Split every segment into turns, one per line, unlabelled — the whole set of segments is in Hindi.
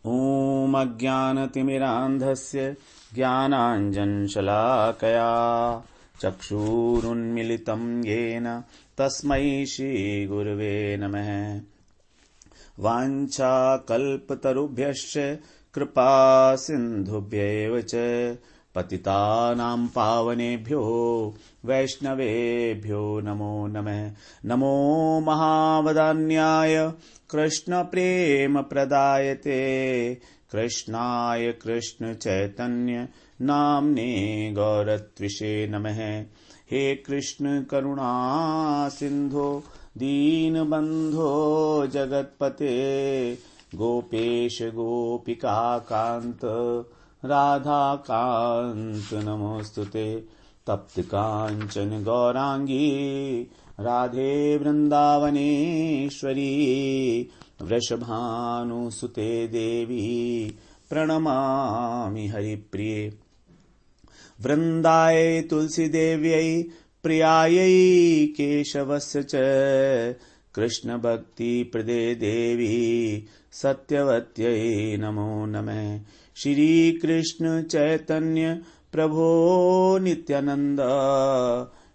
ॐ अज्ञानतिमिरान्धस्य ज्ञानाञ्जनशलाकया चक्षुरुन्मिलितं येन तस्मै श्रीगुरवे नमः। वाञ्छाकल्पतरुभ्यश्च कृपा सिन्धुभ्यैव च पतितानां पावनेभ्यो वैष्णवेभ्यो नमो नमः। नमो महावदान्याय कृष्णप्रेमप्रदायते कृष्णाय कृष्णचैतन्य नाम्ने गौरत्विषे नमः। हे कृष्ण करुणा सिन्धो दीनबन्धो जगत्पते गोपेश गोपिकाकान्त राधाकान्त नमोस्तुते। तप्त कांचन गौरांगी राधे वृंदावनेश्वरी वृषभानुसुते देवी प्रणमामि हरिप्रिये। वृंदाय तुलसी देव्यै प्रियायै केशवस्य च कृष्ण भक्ति प्रदे देवी सत्यवत्यै नमो नमः। श्री कृष्ण चैतन्य प्रभो नित्यानंद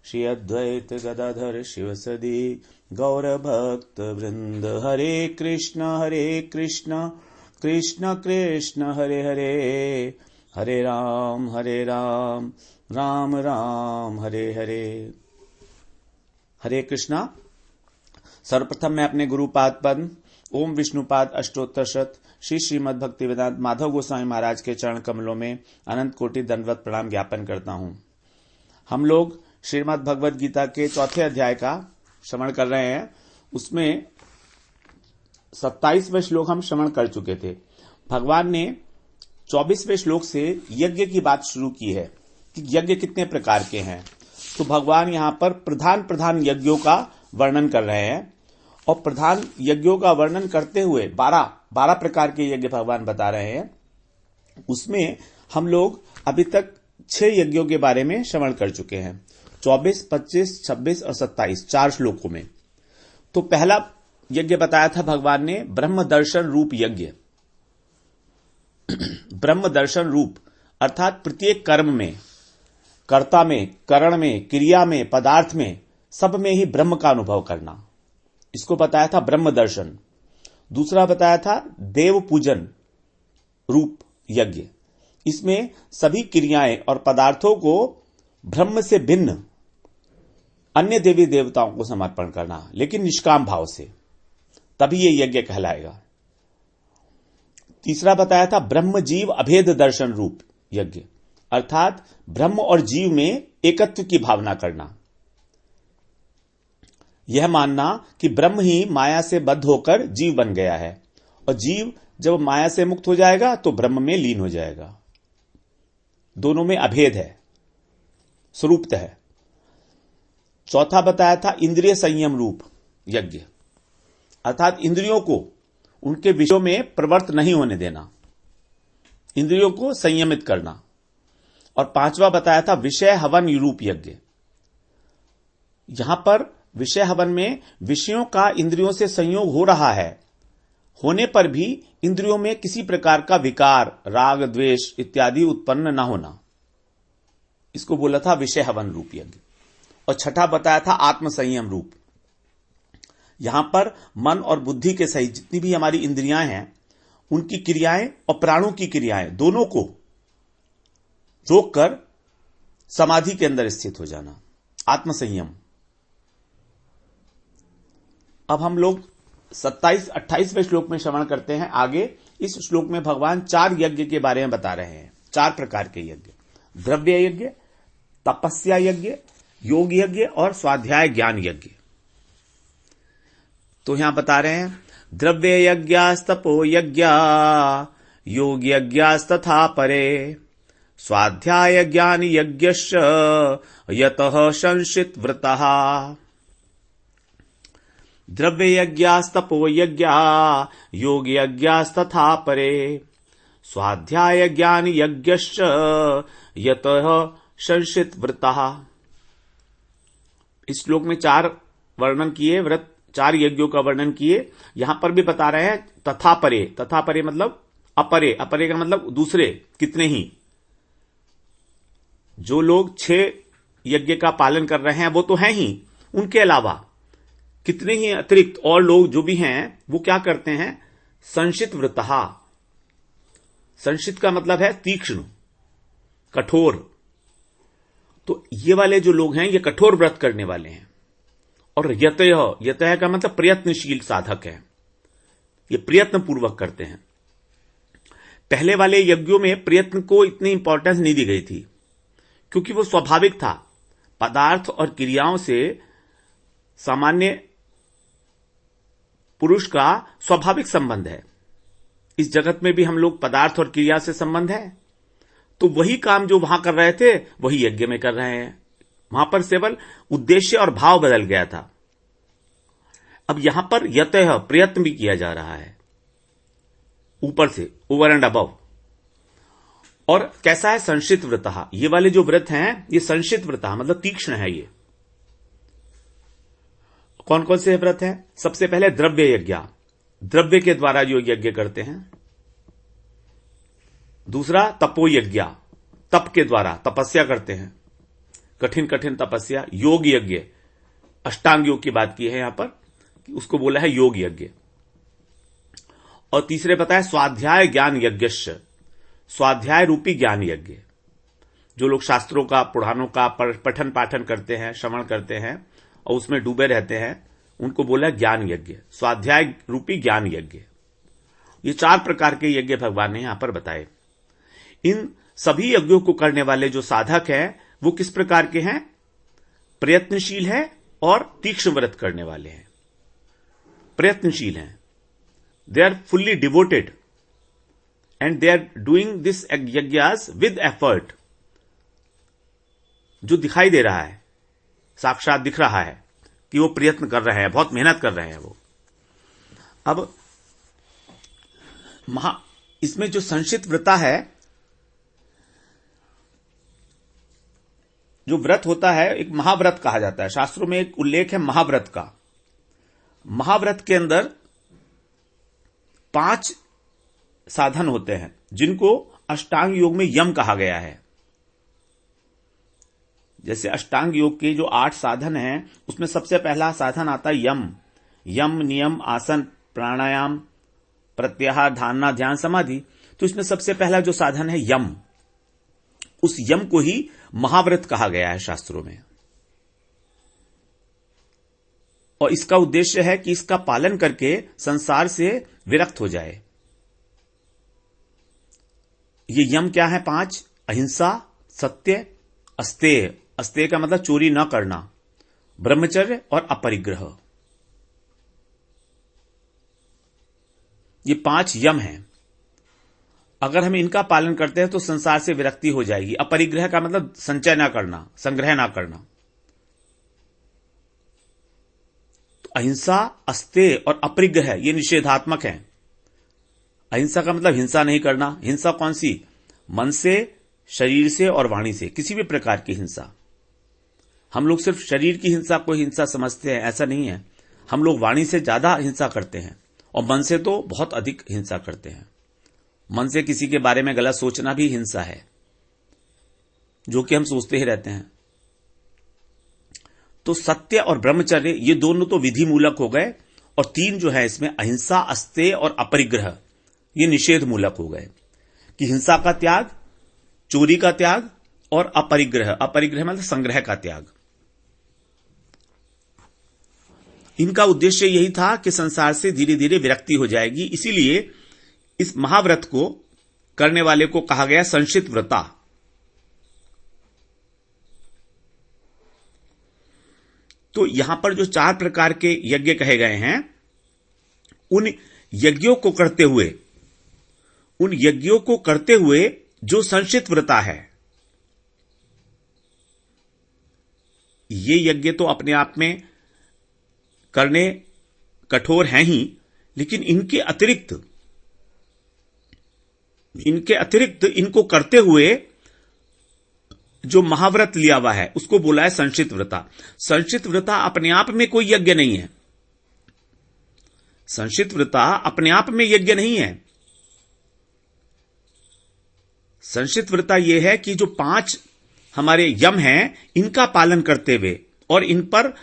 श्री अद्वैत गदाधर शिवसदि गौर भक्त वृंद। हरे कृष्ण कृष्ण कृष्ण हरे हरे, हरे राम राम राम हरे हरे। हरे कृष्णा। सर्वप्रथम मैं अपने गुरुपाद पद्म ओम विष्णुपाद अष्टोत्तर शत श्री श्रीमद् भक्ति वेदांत माधव गोस्वामी महाराज के चरण कमलों में अनंत कोटि दंडवत प्रणाम ज्ञापन करता हूं। हम लोग श्रीमद् भगवद गीता के चौथे अध्याय का श्रवण कर रहे हैं। उसमें 27वें श्लोक हम श्रवण कर चुके थे। भगवान ने 24वें श्लोक से यज्ञ की बात शुरू की है कि यज्ञ कितने प्रकार के हैं। तो भगवान यहां पर प्रधान यज्ञों का वर्णन कर रहे हैं और प्रधान यज्ञों का वर्णन करते हुए 12 प्रकार के यज्ञ भगवान बता रहे हैं। उसमें हम लोग अभी तक 6 यज्ञों के बारे में श्रवण कर चुके हैं, 24, 25, 26 और 27, 4 श्लोकों में। तो पहला यज्ञ बताया था भगवान ने ब्रह्म दर्शन रूप यज्ञ। ब्रह्म दर्शन रूप अर्थात प्रत्येक कर्म में, कर्ता में, करण में, क्रिया में, पदार्थ में, सब में ही ब्रह्म का अनुभव करना, इसको बताया था ब्रह्म दर्शन। दूसरा बताया था देव पूजन रूप यज्ञ। इसमें सभी क्रियाएं और पदार्थों को ब्रह्म से भिन्न अन्य देवी देवताओं को समर्पण करना, लेकिन निष्काम भाव से, तभी ये यज्ञ कहलाएगा। तीसरा बताया था ब्रह्म जीव अभेद दर्शन रूप यज्ञ, अर्थात ब्रह्म और जीव में एकत्व की भावना करना, यह मानना कि ब्रह्म ही माया से बद्ध होकर जीव बन गया है और जीव जब माया से मुक्त हो जाएगा तो ब्रह्म में लीन हो जाएगा। दोनों में अभेद है, स्वरूपतः है। चौथा बताया था इंद्रिय संयम रूप यज्ञ, अर्थात इंद्रियों को उनके विषयों में प्रवृत्त नहीं होने देना, इंद्रियों को संयमित करना। और पांचवा बताया था विषय हवन रूप यज्ञ। यहां पर विषय हवन में विषयों का इंद्रियों से संयोग हो रहा है, होने पर भी इंद्रियों में किसी प्रकार का विकार, राग, द्वेष इत्यादि उत्पन्न न होना, इसको बोला था विषय हवन रूप यज्ञ। और छठा बताया था आत्म संयम रूप। यहां पर मन और बुद्धि के सहित जितनी भी हमारी इंद्रियां हैं, उनकी क्रियाएं और प्राणों की क्रियाएं दोनों को रोककर समाधि के अंदर स्थित हो जाना, आत्म संयम। अब हम लोग 27-28वें श्लोक में श्रवण करते हैं। आगे इस श्लोक में भगवान 4 यज्ञ के बारे में बता रहे हैं, 4 प्रकार के यज्ञ, द्रव्य यज्ञ, तपस्या यज्ञ, योग यज्ञ और स्वाध्याय ज्ञान यज्ञ। तो यहां बता रहे हैं द्रव्य यज्ञास्तपो यज्ञ योग यज्ञास्तथा परे स्वाध्याय ज्ञान यज्ञश्च यतः संशित व्रतः। द्रव्य यज्ञास्तपो यज्ञ योग यज्ञास्तथा परे स्वाध्याय ज्ञान यज्ञश्च यतः संशित व्रतः। इस श्लोक में 4 वर्णन किए, व्रत 4 यज्ञों का वर्णन किए। यहां पर भी बता रहे हैं तथा परे। तथा परे मतलब अपरे, अपरे का मतलब दूसरे, कितने ही। जो लोग 6 यज्ञ का पालन कर रहे हैं वो तो हैं ही, उनके अलावा कितने ही अतिरिक्त और लोग जो भी हैं वो क्या करते हैं, संशित व्रतहा। संशित का मतलब है तीक्ष्ण, कठोर। तो ये वाले जो लोग हैं ये कठोर व्रत करने वाले हैं। और यतः, यतः का मतलब प्रयत्नशील साधक है, ये प्रयत्न पूर्वक करते हैं। पहले वाले यज्ञों में प्रयत्न को इतनी इंपॉर्टेंस नहीं दी गई थी क्योंकि वो स्वाभाविक था। पदार्थ और क्रियाओं से सामान्य पुरुष का स्वाभाविक संबंध है। इस जगत में भी हम लोग पदार्थ और क्रिया से संबंध है, तो वही काम जो वहां कर रहे थे वही यज्ञ में कर रहे हैं। वहां पर केवल उद्देश्य और भाव बदल गया था। अब यहां पर यतः प्रयत्न भी किया जा रहा है, ऊपर से, ओवर एंड अबव। और कैसा है, संशित व्रतः। ये वाले जो व्रत हैं ये संशित व्रतः मतलब तीक्ष्ण है। ये कौन कौन से व्रत हैं? सबसे पहले द्रव्य यज्ञ, द्रव्य के द्वारा जो यज्ञ करते हैं। दूसरा तपो यज्ञ, तप के द्वारा तपस्या करते हैं, कठिन कठिन तपस्या। योग यज्ञ, अष्टांग योग की बात की है यहां पर, उसको बोला है योग यज्ञ। और तीसरे बताया स्वाध्याय ज्ञान यज्ञस्य, स्वाध्याय रूपी ज्ञान यज्ञ। जो लोग शास्त्रों का, पुराणों का पठन पाठन करते हैं, श्रवण करते हैं और उसमें डूबे रहते हैं, उनको बोला ज्ञान यज्ञ, स्वाध्याय रूपी ज्ञान यज्ञ। ये 4 प्रकार के यज्ञ भगवान ने यहां पर बताए। इन सभी यज्ञों को करने वाले जो साधक हैं वो किस प्रकार के हैं? प्रयत्नशील है और तीक्ष्ण व्रत करने वाले हैं। प्रयत्नशील हैं, they are fully devoted and they are doing this यज्ञास विद एफर्ट। जो दिखाई दे रहा है, साक्षात दिख रहा है कि वो प्रयत्न कर रहे हैं, बहुत मेहनत कर रहे हैं वो। अब इसमें जो संशित व्रता है, जो व्रत होता है, एक महाव्रत कहा जाता है। शास्त्रों में एक उल्लेख है महाव्रत का। महाव्रत के अंदर 5 साधन होते हैं जिनको अष्टांग योग में यम कहा गया है। जैसे अष्टांग योग के जो 8 साधन हैं उसमें सबसे पहला साधन आता है यम। यम, नियम, आसन, प्राणायाम, प्रत्याहार, धारणा, ध्यान, समाधि। तो इसमें सबसे पहला जो साधन है यम, उस यम को ही महाव्रत कहा गया है शास्त्रों में। और इसका उद्देश्य है कि इसका पालन करके संसार से विरक्त हो जाए। ये यम क्या है? 5, अहिंसा, सत्य, अस्तेय, अस्तेय का मतलब चोरी न करना, ब्रह्मचर्य और अपरिग्रह। ये 5 यम हैं। अगर हम इनका पालन करते हैं तो संसार से विरक्ति हो जाएगी। अपरिग्रह का मतलब संचय ना करना, संग्रह ना करना। तो अहिंसा, अस्तेय और अपरिग्रह ये निषेधात्मक हैं। अहिंसा का मतलब हिंसा नहीं करना। हिंसा कौन सी? मन से, शरीर से और वाणी से, किसी भी प्रकार की हिंसा। हम लोग सिर्फ शरीर की हिंसा को हिंसा समझते हैं, ऐसा नहीं है। हम लोग वाणी से ज्यादा हिंसा करते हैं और मन से तो बहुत अधिक हिंसा करते हैं। मन से किसी के बारे में गलत सोचना भी हिंसा है, जो कि हम सोचते ही रहते हैं। तो सत्य और ब्रह्मचर्य ये दोनों तो विधि मूलक हो गए, और 3 जो है इसमें अहिंसा, अस्तेय और अपरिग्रह ये निषेध मूलक हो गए कि हिंसा का त्याग, चोरी का त्याग और अपरिग्रह, अपरिग्रह मतलब संग्रह का त्याग। इनका उद्देश्य यही था कि संसार से धीरे धीरे विरक्ति हो जाएगी। इसीलिए इस महाव्रत को करने वाले को कहा गया संशित व्रता। तो यहां पर जो 4 प्रकार के यज्ञ कहे गए हैं, उन यज्ञों को करते हुए जो संशित व्रता है, ये यज्ञ तो अपने आप में करने कठोर हैं ही, लेकिन इनके अतिरिक्त इनको करते हुए जो महाव्रत लिया हुआ है उसको बोला है संशित व्रता। संशित व्रता अपने आप में कोई यज्ञ नहीं है। संशित व्रता अपने आप में यज्ञ नहीं है। संशित व्रता यह है कि जो 5 हमारे यम हैं, इनका पालन करते हुए और इन पर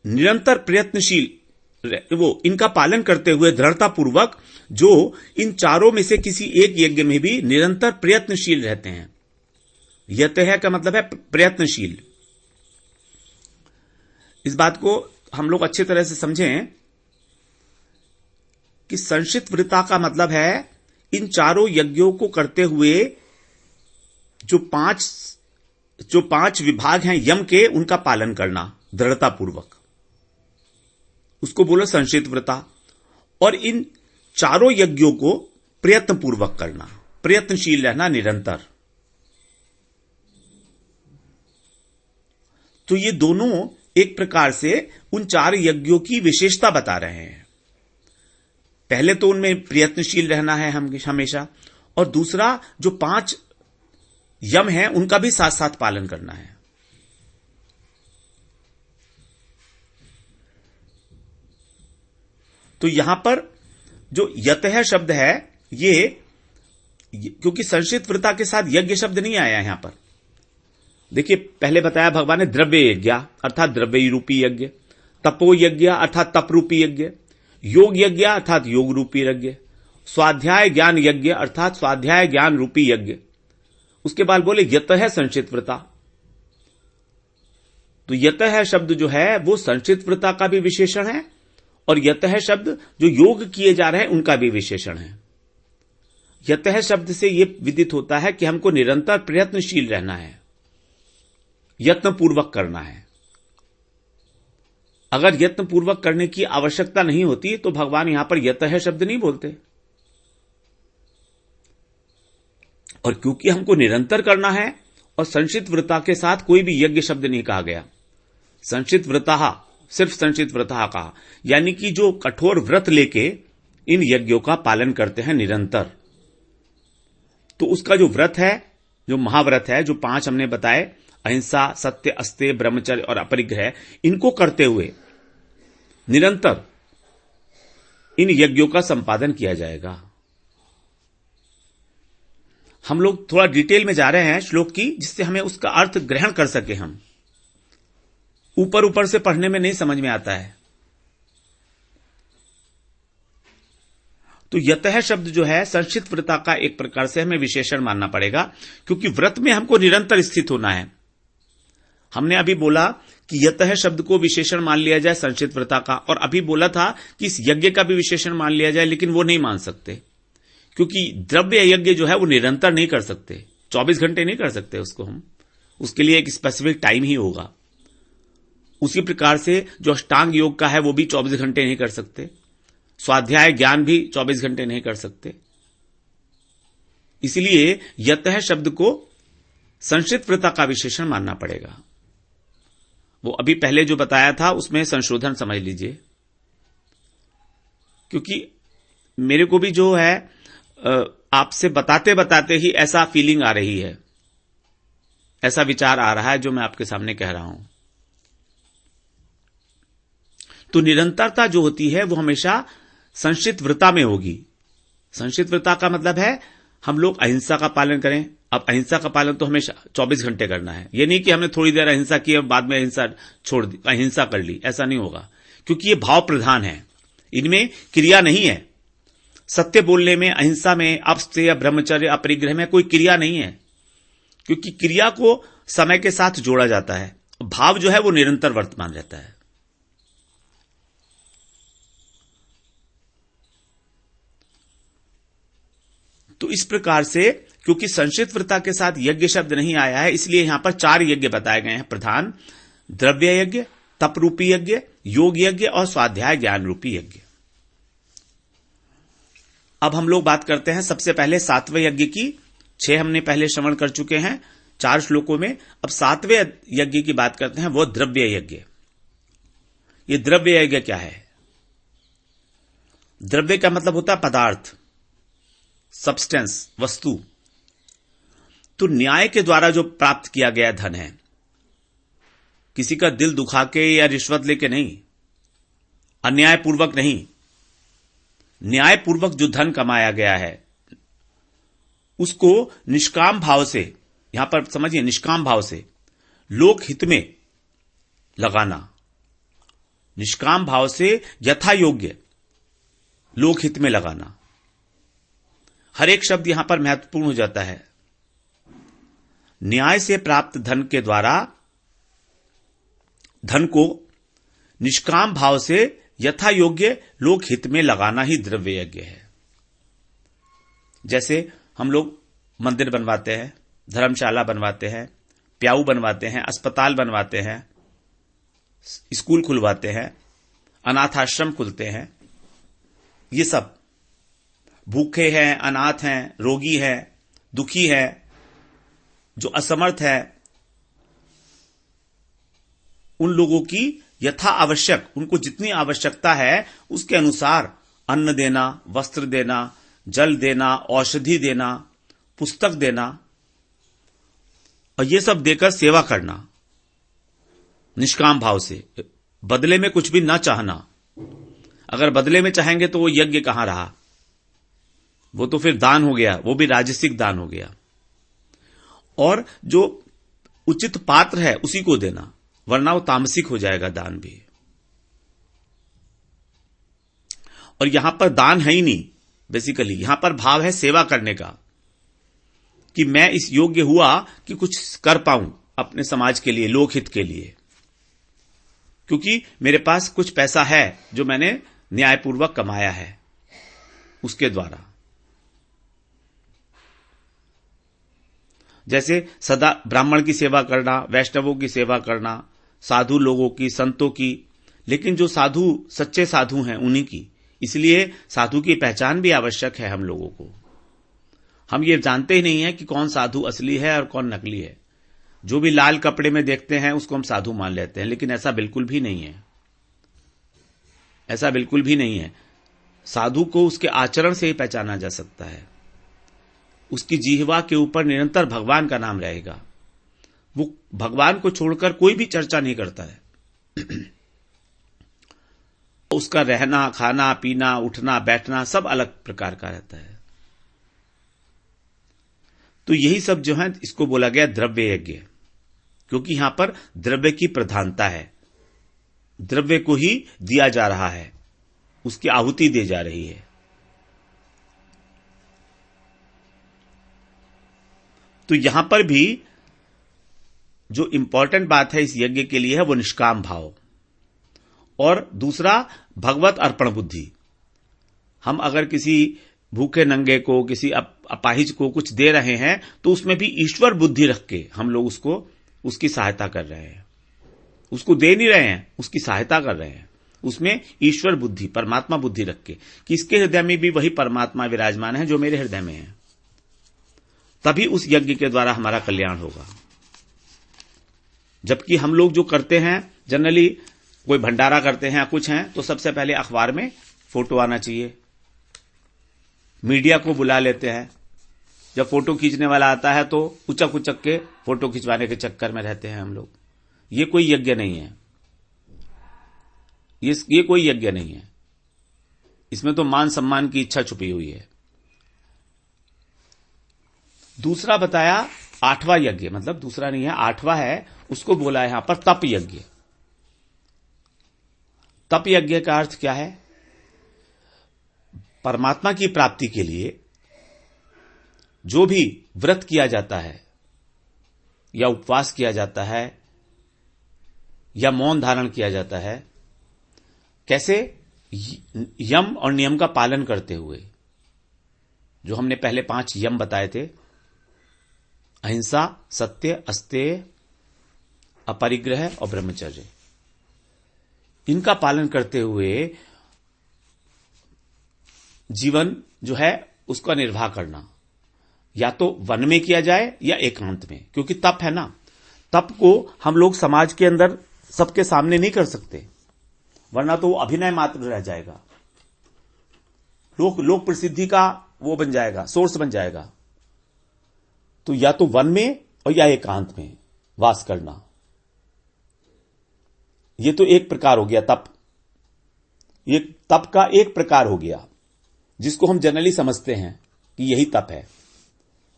निरंतर प्रयत्नशील, वो इनका पालन करते हुए दृढ़तापूर्वक जो इन चारों में से किसी एक यज्ञ में भी निरंतर प्रयत्नशील रहते हैं। यतः का मतलब है प्रयत्नशील। इस बात को हम लोग अच्छी तरह से समझें कि संशित व्रता का मतलब है इन चारों यज्ञों को करते हुए जो पांच विभाग हैं यम के, उनका पालन करना दृढ़तापूर्वक, उसको बोलो संशित व्रता। और इन चारों यज्ञों को प्रयत्नपूर्वक करना, प्रयत्नशील रहना निरंतर। तो ये दोनों एक प्रकार से उन 4 यज्ञों की विशेषता बता रहे हैं। पहले तो उनमें प्रयत्नशील रहना है हम हमेशा, और दूसरा जो 5 यम हैं उनका भी साथ साथ पालन करना है। तो यहां पर जो यतः शब्द है, ये क्योंकि संशित व्रता के साथ यज्ञ शब्द नहीं आया यहां पर। देखिए, पहले बताया भगवान ने द्रव्य यज्ञ अर्थात द्रव्य रूपी यज्ञ, तपो यज्ञ अर्थात तप रूपी यज्ञ, योग यज्ञ अर्थात योग रूपी यज्ञ, स्वाध्याय ज्ञान यज्ञ अर्थात स्वाध्याय ज्ञान रूपी यज्ञ। उसके बाद बोले यतः संशित व्रता। तो यतः शब्द जो है वो संशित व्रता का भी विशेषण है, और यतः शब्द जो योग किए जा रहे हैं उनका भी विशेषण है। यतः शब्द से यह विदित होता है कि हमको निरंतर प्रयत्नशील रहना है, यत्नपूर्वक करना है। अगर यत्नपूर्वक करने की आवश्यकता नहीं होती तो भगवान यहां पर यतः शब्द नहीं बोलते। और क्योंकि हमको निरंतर करना है, और संशित व्रता के साथ कोई भी यज्ञ शब्द नहीं कहा गया, संशित व्रता सिर्फ संशित व्रता कहा, यानी कि जो कठोर व्रत लेके इन यज्ञों का पालन करते हैं निरंतर। तो उसका जो व्रत है, जो महाव्रत है, जो 5 हमने बताए, अहिंसा, सत्य, अस्तेय, ब्रह्मचर्य और अपरिग्रह, इनको करते हुए निरंतर इन यज्ञों का संपादन किया जाएगा। हम लोग थोड़ा डिटेल में जा रहे हैं श्लोक की, जिससे हमें उसका अर्थ ग्रहण कर सके। हम ऊपर ऊपर से पढ़ने में नहीं समझ में आता है। तो यतः शब्द जो है संशित व्रता का एक प्रकार से हमें विशेषण मानना पड़ेगा, क्योंकि व्रत में हमको निरंतर स्थित होना है। हमने अभी बोला कि यतः शब्द को विशेषण मान लिया जाए संशित व्रता का, और अभी बोला था कि इस यज्ञ का भी विशेषण मान लिया जाए, लेकिन वो नहीं मान सकते, क्योंकि द्रव्य यज्ञ जो है वो निरंतर नहीं कर सकते, 24 घंटे नहीं कर सकते उसको हम, उसके लिए एक स्पेसिफिक टाइम ही होगा। उसी प्रकार से जो अष्टांग योग का है वो भी 24 घंटे नहीं कर सकते, स्वाध्याय ज्ञान भी 24 घंटे नहीं कर सकते। इसलिए यतः शब्द को संशित व्रता का विशेषण मानना पड़ेगा। वो अभी पहले जो बताया था उसमें संशोधन समझ लीजिए, क्योंकि मेरे को भी जो है आपसे बताते बताते ही ऐसा फीलिंग आ रही है, ऐसा विचार आ रहा है जो मैं आपके सामने कह रहा हूं। तो निरंतरता जो होती है वो हमेशा संशित व्रता में होगी। संशित व्रता का मतलब है हम लोग अहिंसा का पालन करें। अब अहिंसा का पालन तो हमेशा 24 घंटे करना है। ये नहीं कि हमने थोड़ी देर अहिंसा की और बाद में अहिंसा छोड़ दी, अहिंसा कर ली, ऐसा नहीं होगा, क्योंकि ये भाव प्रधान है, इनमें क्रिया नहीं है। सत्य बोलने में, अहिंसा में, अस्तेय, ब्रह्मचर्य, अपरिग्रह में कोई क्रिया नहीं है, क्योंकि क्रिया को समय के साथ जोड़ा जाता है, भाव जो है वो निरंतर वर्तमान रहता है। तो इस प्रकार से क्योंकि संशित व्रता के साथ यज्ञ शब्द नहीं आया है, इसलिए यहां पर 4 यज्ञ बताए गए हैं प्रधान: द्रव्य यज्ञ, तप रूपी यज्ञ, योग यज्ञ और स्वाध्याय ज्ञान रूपी यज्ञ। अब हम लोग बात करते हैं सबसे पहले 7वें यज्ञ की। 6 हमने पहले श्रवण कर चुके हैं 4 श्लोकों में। अब 7वें यज्ञ की बात करते हैं, वो द्रव्य यज्ञ। ये द्रव्य यज्ञ क्या है? द्रव्य का मतलब होता है पदार्थ, सब्सटेंस, वस्तु। तो न्याय के द्वारा जो प्राप्त किया गया धन है, किसी का दिल दुखा के या रिश्वत लेके नहीं, अन्यायपूर्वक नहीं, न्यायपूर्वक जो धन कमाया गया है उसको निष्काम भाव से, यहां पर समझिए निष्काम भाव से लोक हित में लगाना, निष्काम भाव से यथा योग्य लोक हित में लगाना। हर एक शब्द यहां पर महत्वपूर्ण हो जाता है। न्याय से प्राप्त धन के द्वारा धन को निष्काम भाव से यथा योग्य लोक हित में लगाना ही द्रव्य यज्ञ है। जैसे हम लोग मंदिर बनवाते हैं, धर्मशाला बनवाते हैं, प्याऊ बनवाते हैं, अस्पताल बनवाते हैं, स्कूल खुलवाते हैं, अनाथ आश्रम खुलते हैं। ये सब भूखे हैं, अनाथ हैं, रोगी हैं, दुखी हैं, जो असमर्थ है, उन लोगों की यथा आवश्यक, उनको जितनी आवश्यकता है उसके अनुसार अन्न देना, वस्त्र देना, जल देना, औषधि देना, पुस्तक देना, और ये सब देकर सेवा करना निष्काम भाव से, बदले में कुछ भी ना चाहना। अगर बदले में चाहेंगे तो वो यज्ञ कहां रहा, वो तो फिर दान हो गया, वो भी राजसिक दान हो गया। और जो उचित पात्र है उसी को देना, वरना वो तामसिक हो जाएगा दान भी। और यहां पर दान है ही नहीं, बेसिकली यहां पर भाव है सेवा करने का, कि मैं इस योग्य हुआ कि कुछ कर पाऊं अपने समाज के लिए, लोकहित के लिए, क्योंकि मेरे पास कुछ पैसा है जो मैंने न्यायपूर्वक कमाया है उसके द्वारा। जैसे सदा ब्राह्मण की सेवा करना, वैष्णवों की सेवा करना, साधु लोगों की, संतों की, लेकिन जो साधु सच्चे साधु हैं उन्हीं की। इसलिए साधु की पहचान भी आवश्यक है हम लोगों को। हम ये जानते ही नहीं है कि कौन साधु असली है और कौन नकली है। जो भी लाल कपड़े में देखते हैं उसको हम साधु मान लेते हैं, लेकिन ऐसा बिल्कुल भी नहीं है, ऐसा बिल्कुल भी नहीं है। साधु को उसके आचरण से ही पहचाना जा सकता है। उसकी जिह्वा के ऊपर निरंतर भगवान का नाम रहेगा, वो भगवान को छोड़कर कोई भी चर्चा नहीं करता है। उसका रहना, खाना, पीना, उठना, बैठना सब अलग प्रकार का रहता है। तो यही सब जो है इसको बोला गया द्रव्य यज्ञ, क्योंकि यहां पर द्रव्य की प्रधानता है, द्रव्य को ही दिया जा रहा है, उसकी आहुति दी जा रही है। तो यहां पर भी जो इंपॉर्टेंट बात है इस यज्ञ के लिए है वो निष्काम भाव, और दूसरा भगवत अर्पण बुद्धि। हम अगर किसी भूखे नंगे को, किसी अपाहिज को कुछ दे रहे हैं तो उसमें भी ईश्वर बुद्धि रख के हम लोग उसकी सहायता कर रहे हैं। उसको दे नहीं रहे हैं, उसकी सहायता कर रहे हैं। उसमें ईश्वर बुद्धि, परमात्मा बुद्धि रख के कि इसके हृदय में भी वही परमात्मा विराजमान है जो मेरे हृदय में है, तभी उस यज्ञ के द्वारा हमारा कल्याण होगा। जबकि हम लोग जो करते हैं, जनरली कोई भंडारा करते हैं, कुछ हैं, तो सबसे पहले अखबार में फोटो आना चाहिए, मीडिया को बुला लेते हैं। जब फोटो खींचने वाला आता है तो उचक उचक के फोटो खिंचवाने के चक्कर में रहते हैं हम लोग। ये कोई यज्ञ नहीं है, ये कोई यज्ञ नहीं है। इसमें तो मान सम्मान की इच्छा छुपी हुई है। दूसरा बताया 8वां यज्ञ, मतलब दूसरा नहीं है, 8वां है, उसको बोला यहां पर तप यज्ञ। तप यज्ञ का अर्थ क्या है? परमात्मा की प्राप्ति के लिए जो भी व्रत किया जाता है या उपवास किया जाता है या मौन धारण किया जाता है, कैसे? यम और नियम का पालन करते हुए। जो हमने पहले 5 यम बताए थे, अहिंसा, सत्य, अस्तेय, अपरिग्रह और ब्रह्मचर्य, इनका पालन करते हुए जीवन जो है उसका निर्वाह करना, या तो वन में किया जाए या एकांत में, क्योंकि तप है ना। तप को हम लोग समाज के अंदर सबके सामने नहीं कर सकते, वरना तो वो अभिनय मात्र रह जाएगा, लोक प्रसिद्धि का वो बन जाएगा, सोर्स बन जाएगा। तो या तो वन में और या एकांत में वास करना, ये तो एक प्रकार हो गया तप। ये तप का एक प्रकार हो गया जिसको हम जनरली समझते हैं कि यही तप है।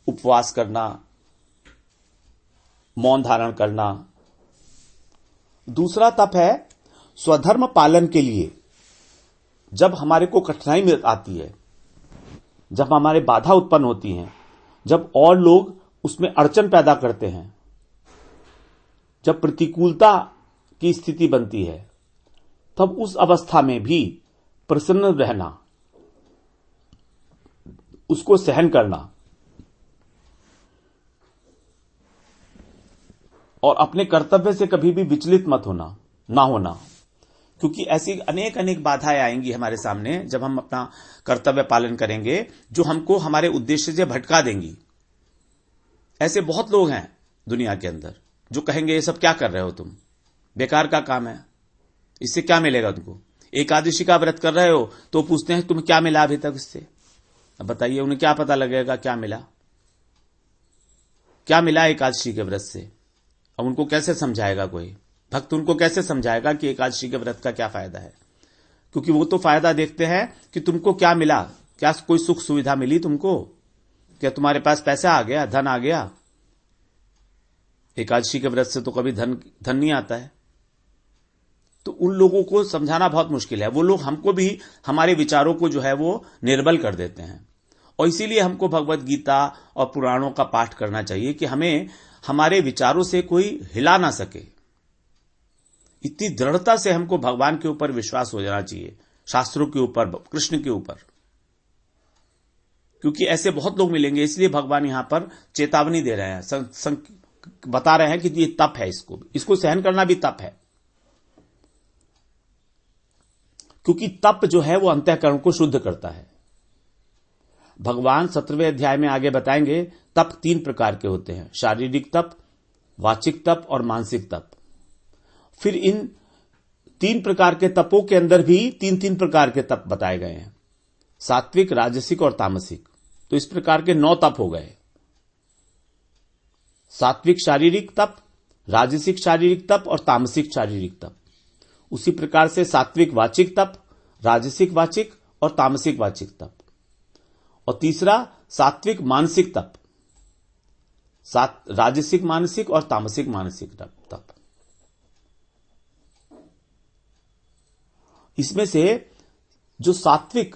उपवास करना, मौन धारण करना। दूसरा तप है स्वधर्म पालन के लिए। जब हमारे को कठिनाई आती है, जब हमारे बाधा उत्पन्न होती हैं, जब और लोग उसमें अड़चन पैदा करते हैं, जब प्रतिकूलता की स्थिति बनती है, तब उस अवस्था में भी प्रसन्न रहना, उसको सहन करना और अपने कर्तव्य से कभी भी विचलित मत होना, ना होना। क्योंकि ऐसी अनेक अनेक बाधाएं आएंगी हमारे सामने जब हम अपना कर्तव्य पालन करेंगे, जो हमको हमारे उद्देश्य से भटका देंगी। ऐसे बहुत लोग हैं दुनिया के अंदर जो कहेंगे ये सब क्या कर रहे हो तुम, बेकार का काम है, इससे क्या मिलेगा तुमको। एकादशी का व्रत कर रहे हो तो पूछते हैं तुम्हें क्या मिला अभी तक इससे। अब बताइए उन्हें क्या पता लगेगा क्या मिला, क्या मिला एकादशी के व्रत से। अब उनको कैसे समझाएगा कोई भक्त, उनको कैसे समझाएगा कि एकादशी के व्रत का क्या फायदा है। क्योंकि वो तो फायदा देखते हैं कि तुमको क्या मिला, क्या कोई सुख सुविधा मिली तुमको, क्या तुम्हारे पास पैसा आ गया, धन आ गया। एकादशी के व्रत से तो कभी धन नहीं आता है। तो उन लोगों को समझाना बहुत मुश्किल है। वो लोग हमको भी हमारे विचारों को जो है वो निर्बल कर देते हैं। और इसीलिए हमको भगवत गीता और पुराणों का पाठ करना चाहिए कि हमें हमारे विचारों से कोई हिला ना सके। इतनी दृढ़ता से हमको भगवान के ऊपर विश्वास हो जाना चाहिए, शास्त्रों के ऊपर, कृष्ण के ऊपर। क्योंकि ऐसे बहुत लोग मिलेंगे, इसलिए भगवान यहां पर चेतावनी दे रहे हैं, बता रहे हैं कि ये तप है, इसको सहन करना भी तप है। क्योंकि तप जो है वो अंतःकरण को शुद्ध करता है। भगवान 17वें अध्याय में आगे बताएंगे तप 3 प्रकार के होते हैं, शारीरिक तप, वाचिक तप और मानसिक तप। फिर इन 3 प्रकार के तपों के अंदर भी 3 प्रकार के तप बताए गए हैं, सात्विक, राजसिक और तामसिक। तो इस प्रकार के 9 तप हो गए। सात्विक शारीरिक तप, राजसिक शारीरिक तप और तामसिक शारीरिक तप। उसी प्रकार से सात्विक वाचिक तप, राजसिक वाचिक और तामसिक वाचिक तप। और तीसरा सात्विक मानसिक तप, राजसिक मानसिक और तामसिक मानसिक तप। इसमें से जो सात्विक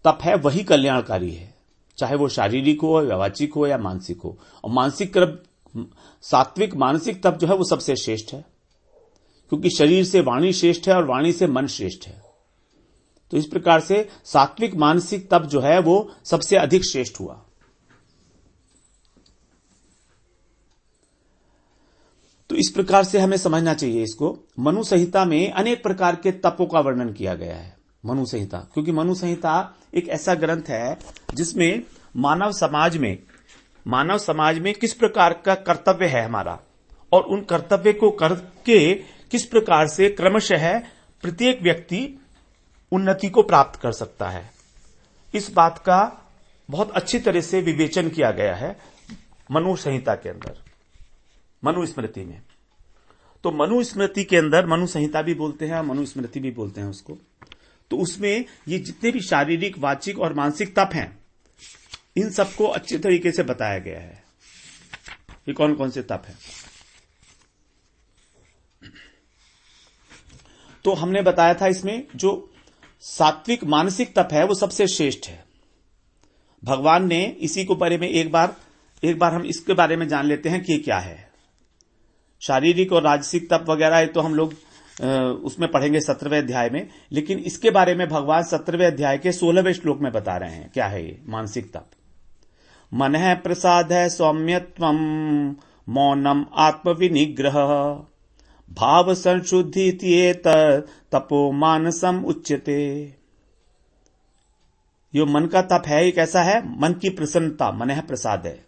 तप है वही कल्याणकारी है, चाहे वो शारीरिक हो या वाचिक हो या मानसिक हो। और सात्विक मानसिक तप जो है वो सबसे श्रेष्ठ है, क्योंकि शरीर से वाणी श्रेष्ठ है और वाणी से मन श्रेष्ठ है। तो इस प्रकार से सात्विक मानसिक तप जो है वो सबसे अधिक श्रेष्ठ हुआ। तो इस प्रकार से हमें समझना चाहिए इसको। मनु संहिता में अनेक प्रकार के तपों का वर्णन किया गया है। मनु संहिता, क्योंकि मनु संहिता एक ऐसा ग्रंथ है जिसमें मानव समाज में किस प्रकार का कर्तव्य है हमारा, और उन कर्तव्य को करके किस प्रकार से क्रमशः प्रत्येक व्यक्ति उन्नति को प्राप्त कर सकता है, इस बात का बहुत अच्छी तरह से विवेचन किया गया है मनु संहिता के अंदर, मनु स्मृति में। तो मनु स्मृति के अंदर मनु संहिता भी बोलते हैं, मनु स्मृति भी बोलते हैं उसको। तो उसमें ये जितने भी शारीरिक, वाचिक और मानसिक तप हैं, इन सबको अच्छे तरीके से बताया गया है। ये कौन कौन से तप हैं। तो हमने बताया था इसमें जो सात्विक मानसिक तप है वो सबसे श्रेष्ठ है। भगवान ने इसी को बारे में एक बार हम इसके बारे में जान लेते हैं कि ये क्या है। शारीरिक और राजसिक तप वगैरह तो हम लोग उसमें पढ़ेंगे 17वें अध्याय में, लेकिन इसके बारे में भगवान 17वें अध्याय के 16वें श्लोक में बता रहे हैं क्या है ये मानसिक तप। मनः प्रसाद है सौम्यत्वम मौनम आत्मविनिग्रह भाव संशुद्धि तपो मानसम उच्यते। यो मन का तप है, एक ऐसा है मन की प्रसन्नता, मनः प्रसाद है,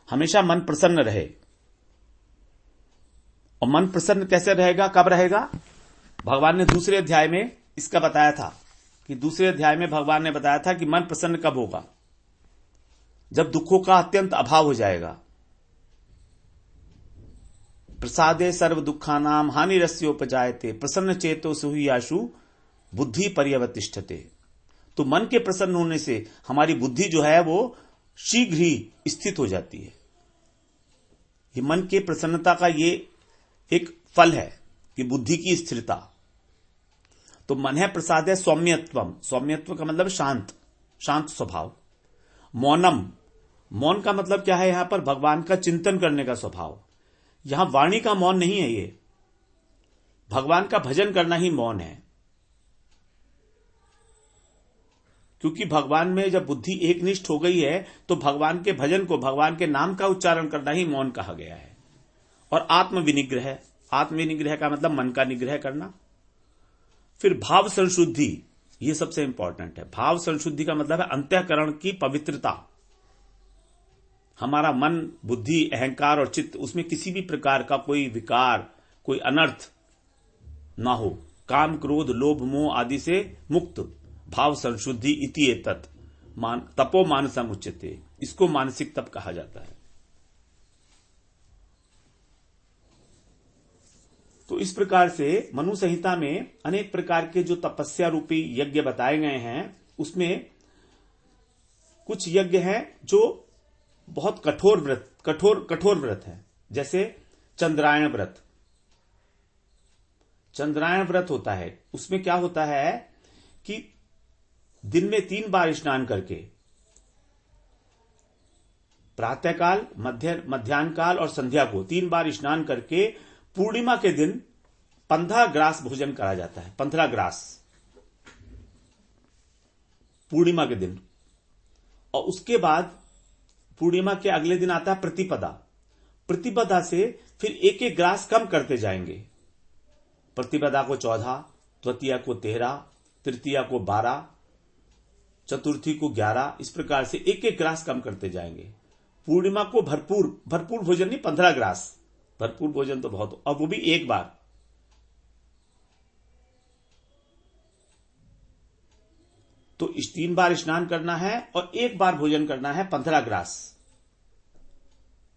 हमेशा मन प्रसन्न रहे। और मन प्रसन्न कैसे रहेगा, कब रहेगा। भगवान ने दूसरे अध्याय में इसका बताया था कि दूसरे अध्याय में भगवान ने बताया था कि मन प्रसन्न कब होगा, जब दुखों का अत्यंत अभाव हो जाएगा। प्रसादे सर्व दुखानाम हानिरस्योपजायते प्रसन्न चेतो सुहियाशु बुद्धि पर्यवतिष्ठते। तो मन के प्रसन्न होने से हमारी बुद्धि जो है वो शीघ्र ही स्थित हो जाती है। ये मन के प्रसन्नता का ये एक फल है कि बुद्धि की स्थिरता। तो मन है प्रसाद है सौम्यत्वम, सौम्यत्व का मतलब शांत, शांत स्वभाव। मौनम, मौन का मतलब क्या है? यहां पर भगवान का चिंतन करने का स्वभाव। यहां वाणी का मौन नहीं है, ये भगवान का भजन करना ही मौन है। क्योंकि भगवान में जब बुद्धि एकनिष्ठ हो गई है तो भगवान के भजन को, भगवान के नाम का उच्चारण करना ही मौन कहा गया है। और आत्म विनिग्रह, आत्म विनिग्रह का मतलब मन का निग्रह करना। फिर भाव संशुद्धि, यह सबसे इंपॉर्टेंट है। भाव संशुद्धि का मतलब है अंतःकरण की पवित्रता। हमारा मन, बुद्धि, अहंकार और चित्त, उसमें किसी भी प्रकार का कोई विकार, कोई अनर्थ ना हो। काम, क्रोध, लोभ, मोह आदि से मुक्त। भाव संशुद्धि इति एतत् तपो मानसम उच्यते, इसको मानसिक तप कहा जाता है। तो इस प्रकार से मनु संहिता में अनेक प्रकार के जो तपस्या रूपी यज्ञ बताए गए हैं, उसमें कुछ यज्ञ हैं जो बहुत कठोर व्रत है। जैसे चंद्रायण व्रत। चंद्रायण व्रत होता है, उसमें क्या होता है कि दिन में 3 बार स्नान करके, प्रातःकाल, मध्याह्न काल और संध्या को 3 बार स्नान करके पूर्णिमा के दिन 15 ग्रास भोजन करा जाता है। 15 ग्रास पूर्णिमा के दिन। और उसके बाद पूर्णिमा के अगले दिन आता है प्रतिपदा। प्रतिपदा से फिर एक एक ग्रास कम करते जाएंगे। प्रतिपदा को 14, द्वितीया को 13, तृतीया को 12, चतुर्थी को 11, इस प्रकार से एक एक ग्रास कम करते जाएंगे। पूर्णिमा को भरपूर भोजन नहीं, 15 ग्रास। भरपूर भोजन तो बहुत, और वो भी एक बार। तो 3 बार स्नान करना है और एक बार भोजन करना है 15 ग्रास।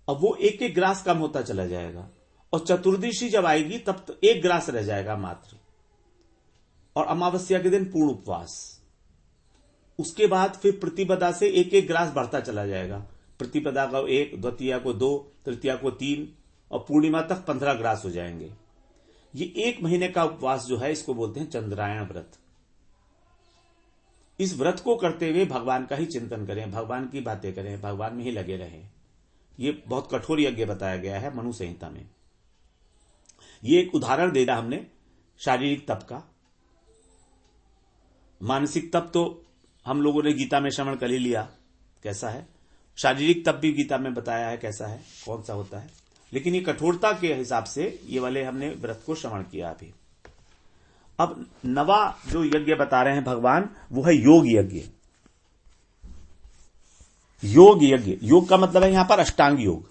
अब वो एक एक ग्रास कम होता चला जाएगा। और चतुर्दशी जब आएगी तब तो 1 ग्रास रह जाएगा मात्र। और अमावस्या के दिन पूर्ण उपवास। उसके बाद फिर प्रतिपदा से एक एक ग्रास बढ़ता चला जाएगा। प्रतिपदा को 1, द्वितीया को 2, तृतीया को 3 और पूर्णिमा तक 15 ग्रास हो जाएंगे। ये 1 महीने का उपवास जो है, इसको बोलते हैं चंद्रायण व्रत। इस व्रत को करते हुए भगवान का ही चिंतन करें, भगवान की बातें करें, भगवान में ही लगे रहें। ये बहुत कठोर यज्ञ बताया गया है मनु संहिता में। ये एक उदाहरण दे दिया हमने शारीरिक तप का। मानसिक तप तो हम लोगों ने गीता में श्रवण कर ही लिया कैसा है। शारीरिक तप भी गीता में बताया है कैसा है, कौन सा होता है। लेकिन ये कठोरता के हिसाब से ये वाले हमने व्रत को श्रवण किया अभी। अब नवा जो यज्ञ बता रहे हैं भगवान, वो है योग यज्ञ। योग यज्ञ, योग का मतलब है यहां पर अष्टांग योग,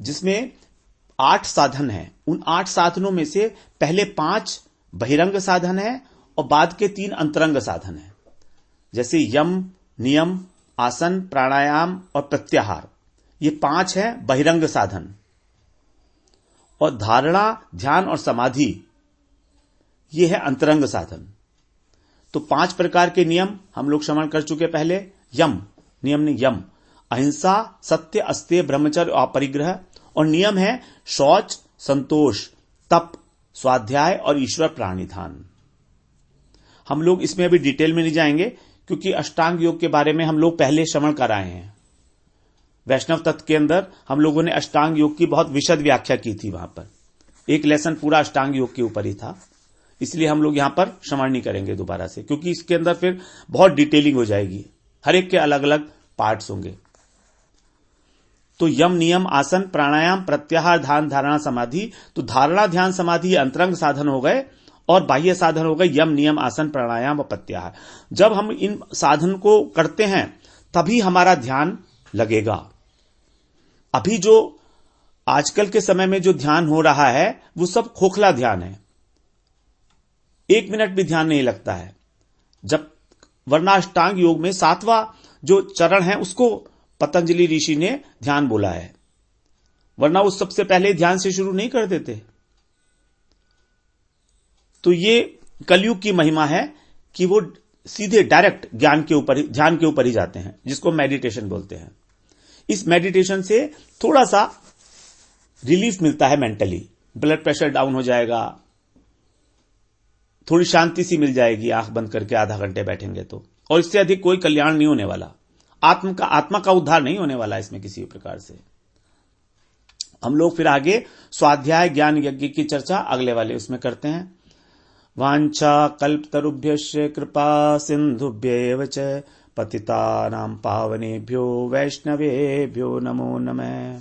जिसमें 8 साधन हैं। उन 8 साधनों में से पहले 5 बहिरंग साधन है और बाद के 3 अंतरंग साधन है। जैसे यम, नियम, आसन, प्राणायाम और प्रत्याहार, ये 5 है बहिरंग साधन। और धारणा, ध्यान और समाधि, ये है अंतरंग साधन। तो 5 प्रकार के नियम हम लोग श्रवण कर चुके पहले। यम, नियम ने यम, अहिंसा, सत्य, अस्तेय, ब्रह्मचर्य और अपरिग्रह। और नियम है शौच, संतोष, तप, स्वाध्याय और ईश्वर प्राणिधान। हम लोग इसमें अभी डिटेल में नहीं जाएंगे, क्योंकि अष्टांग योग के बारे में हम लोग पहले श्रवण कराए हैं। वैष्णव तत्व के अंदर हम लोगों ने अष्टांग योग की बहुत विशद व्याख्या की थी। वहां पर एक लेसन पूरा अष्टांग योग के ऊपर ही था, इसलिए हम लोग यहां पर श्रवण नहीं करेंगे दोबारा से, क्योंकि इसके अंदर फिर बहुत डिटेलिंग हो जाएगी। हर एक के अलग अलग पार्ट्स होंगे। तो यम, नियम, आसन, प्राणायाम, प्रत्याहार, ध्यान, धारणा, समाधि। तो धारणा, ध्यान, समाधि अंतरंग साधन हो गए और बाह्य साधन हो गए यम, नियम, आसन, प्राणायाम और प्रत्याहार। जब हम इन साधन को करते हैं तभी हमारा ध्यान लगेगा। अभी जो आजकल के समय में जो ध्यान हो रहा है वो सब खोखला ध्यान है, 1 मिनट भी ध्यान नहीं लगता है। जब वरना अष्टांग योग में 7वां जो चरण है उसको पतंजलि ऋषि ने ध्यान बोला है, वरना वो सबसे पहले ध्यान से शुरू नहीं कर देते। तो ये कलयुग की महिमा है कि वो सीधे डायरेक्ट ध्यान के ऊपर ही जाते हैं, जिसको मेडिटेशन बोलते हैं। इस मेडिटेशन से थोड़ा सा रिलीफ मिलता है मेंटली, ब्लड प्रेशर डाउन हो जाएगा, थोड़ी शांति सी मिल जाएगी आंख बंद करके आधा घंटे बैठेंगे तो। और इससे अधिक कोई कल्याण नहीं होने वाला, आत्मा का उद्धार नहीं होने वाला इसमें किसी भी प्रकार से। हम लोग फिर आगे स्वाध्याय ज्ञान यज्ञ की चर्चा अगले वाले उसमें करते हैं। वांछा कल्पतरुभ्यश्च कृपा सिंधुभ्येव च पतितानां पावनेभ्यो वैष्णवेभ्यो नमो नमः।